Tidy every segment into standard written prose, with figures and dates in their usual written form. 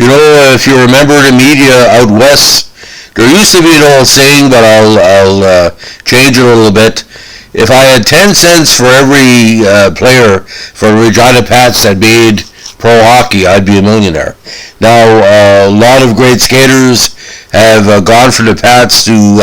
If you remember the media out west, there used to be an old saying, but I'll change it a little bit. If I had 10 cents for every player for Regina Pats that made pro hockey, I'd be a millionaire. Now, a lot of great skaters have gone from the Pats to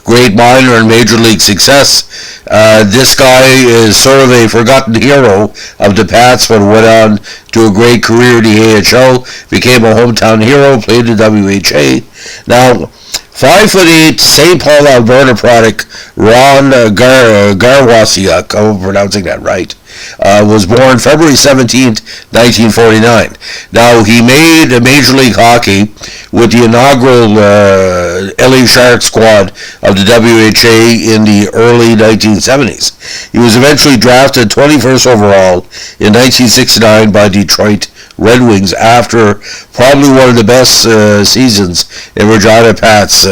great minor and major league success. This guy is sort of a forgotten hero of the Pats, but went on to a great career in the AHL, became a hometown hero, played the WHA. Now, 5'8", St. Paul, Alberta product, Ron Garwasiuk, I hope I'm pronouncing that right, was born February 17th, 1949. Now, he made Major League Hockey with the inaugural LA Sharks squad of the WHA in the early 1970s. He was eventually drafted 21st overall in 1969 by Detroit Red Wings after probably one of the best seasons in Regina Pats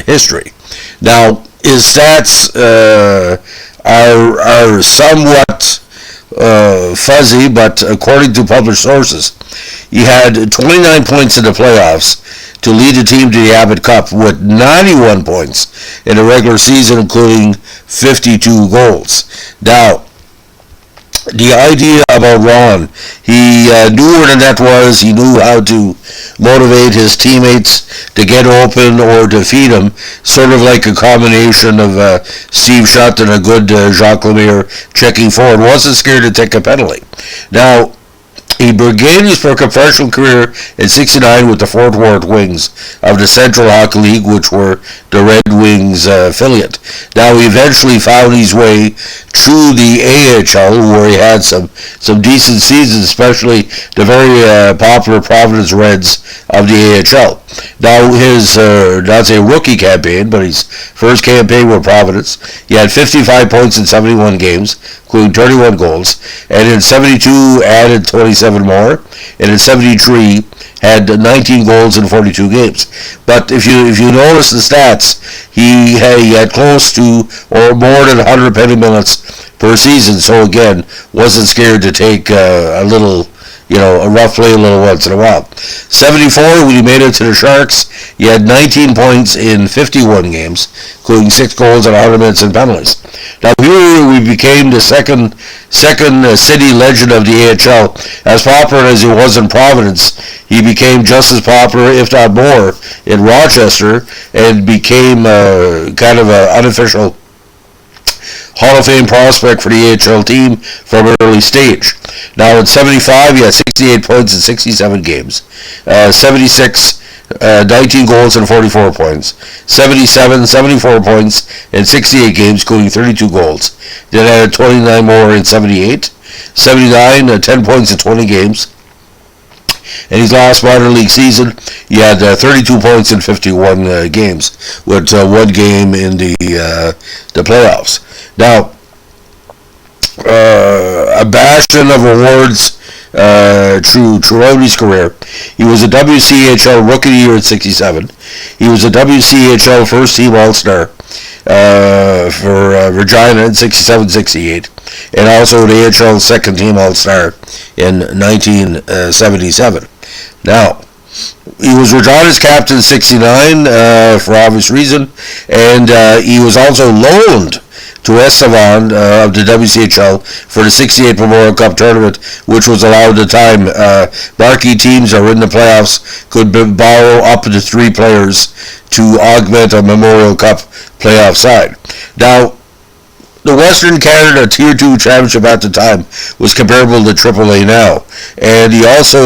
history. Now, his stats are somewhat fuzzy, but according to published sources, he had 29 points in the playoffs to lead the team to the Abbott Cup with 91 points in the regular season, including 52 goals. Now, the idea about Ron, he knew where the net was, he knew how to motivate his teammates to get open or to feed them, sort of like a combination of Steve Shutt and a good Jacques Lemaire checking forward. Wasn't scared to take a penalty. Now, he began his professional career in '69 with the Fort Worth Wings of the Central Hockey League, which were the Red Wings affiliate. Now, he eventually found his way through the AHL, where he had some decent seasons, especially the very popular Providence Reds of the AHL. Now, his, that's a rookie campaign, but his first campaign with Providence, he had 55 points in 71 games, including 31 goals, and in 72 added 27 more, and in 73 had 19 goals in 42 games. But if you notice the stats, he had close to or more than 100 penalty minutes per season, so again, wasn't scared to take a little, a rough play a little once in a while. 74, when he made it to the Sharks, he had 19 points in 51 games, including 6 goals and 100 minutes in penalties. Now here we became the second city legend of the AHL. As popular as he was in Providence, he became just as popular, if not more, in Rochester, and became kind of an unofficial Hall of Fame prospect for the AHL team from an early stage. Now, in 75, he had 68 points in 67 games. 76, 19 goals and 44 points. 77, 74 points in 68 games, including 32 goals. Then added 29 more in 78. 79, 10 points in 20 games. In his last minor league season, he had 32 points in 51 games, with one game in the playoffs. Now, a bastion of awards throughout his career. He was a WCHL Rookie of the Year in '67. He was a WCHL First Team All-Star for Regina in '67-'68, and also the AHL Second Team All-Star in 1977. Now, he was Regina's captain in '69 for obvious reason, and he was also loaned to Estevan of the WCHL for the '68 Memorial Cup tournament, which was allowed at the time. Marquee teams that were in the playoffs could borrow up to 3 players to augment a Memorial Cup playoff side. Now, the Western Canada Tier 2 Championship at the time was comparable to AAA now, and he also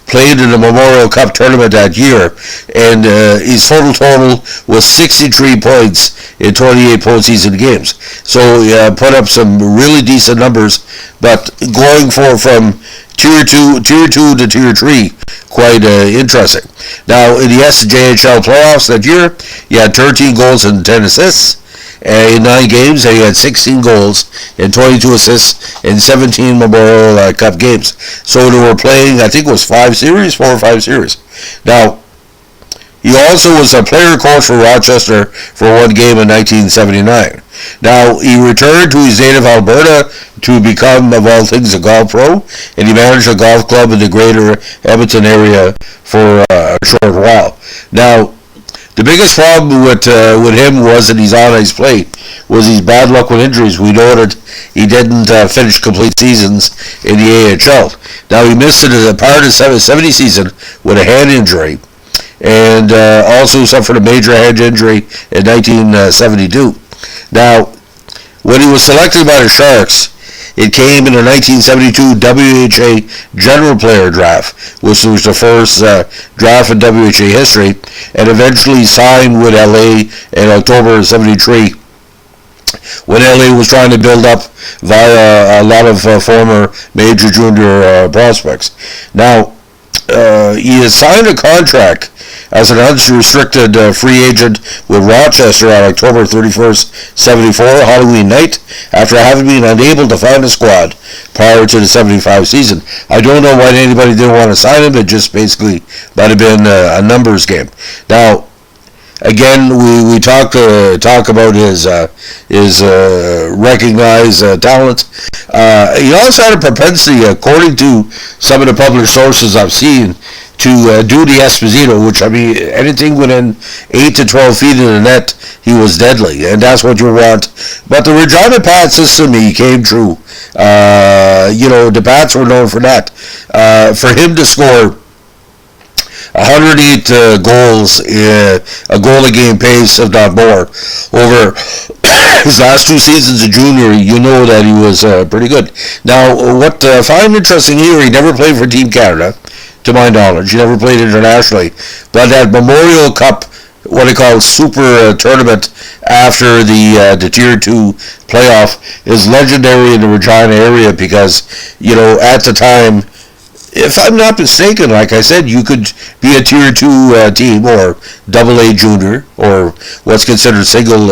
played in the Memorial Cup tournament that year, and his total was 63 points in 28 postseason games. So he put up some really decent numbers, but going from Tier 2 to Tier 3, quite interesting. Now, in the SJHL playoffs that year, he had 13 goals and 10 assists. In 9 games, he had 16 goals and 22 assists in 17 Memorial Cup games. So they were playing, I think it was 4 or 5 series. Now, he also was a player coach for Rochester for 1 game in 1979. Now, he returned to his native Alberta to become, of all things, a golf pro, and he managed a golf club in the greater Edmonton area for a short while. Now, the biggest problem with him was that he's on ice play was his bad luck with injuries. We know that he didn't finish complete seasons in the AHL. Now, he missed it as a part of the 70 season with a hand injury, and also suffered a major hand injury in 1972. Now, when he was selected by the Sharks, it came in the 1972 WHA General Player Draft, which was the first draft in WHA history, and eventually signed with LA in October of 73, when LA was trying to build up via a lot of former major junior prospects. Now, he has signed a contract as an unrestricted free agent with Rochester on October 31st, 74, Halloween night, after having been unable to find a squad prior to the 75 season. I don't know why anybody didn't want to sign him. It just basically might have been a numbers game. Now, again, we talk about his recognized talent. He also had a propensity, according to some of the published sources I've seen, to do the Esposito, which, I mean, anything within 8 to 12 feet of the net, he was deadly, and that's what you want. But the Regina Pats system, he came true. The Pats were known for that. For him to score 108 goals, a goal a game pace, if not more, over his last 2 seasons of junior, you know that he was pretty good. Now, what I find interesting here, he never played for Team Canada, to my knowledge. He never played internationally. But that Memorial Cup, what they call super tournament after the Tier 2 playoff, is legendary in the Regina area because, at the time, if I'm not mistaken, like I said, you could be a Tier 2 team or Double A junior or what's considered single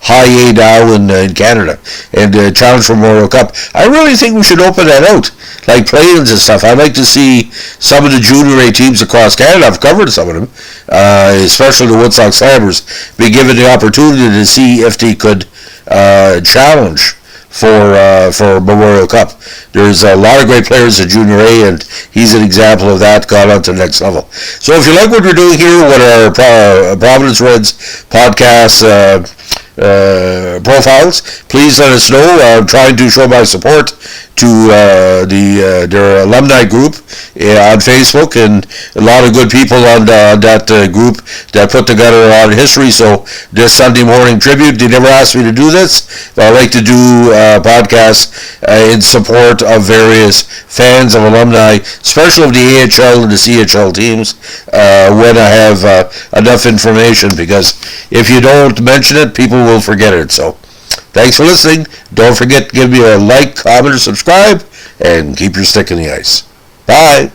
high A now in Canada and challenge for Memorial Cup. I really think we should open that out, like play-ins and stuff. I'd like to see some of the junior A teams across Canada. I've covered some of them, especially the Woodstock Slammers, be given the opportunity to see if they could challenge for Memorial Cup. There's a lot of great players at Junior A, and he's an example of that, gone on to the next level. So if you like what we're doing here with our Providence Reds podcast profiles, please let us know. I'm trying to show my support to their alumni group on Facebook, and a lot of good people on that group that put together a lot of history. So this Sunday morning tribute, they never asked me to do this, but I like to do podcasts in support of various fans of alumni, especially of the AHL and the CHL teams, when I have enough information, because if you don't mention it, people will forget it. So thanks for listening. Don't forget to give me a like, comment, or subscribe, and keep your stick in the ice. Bye.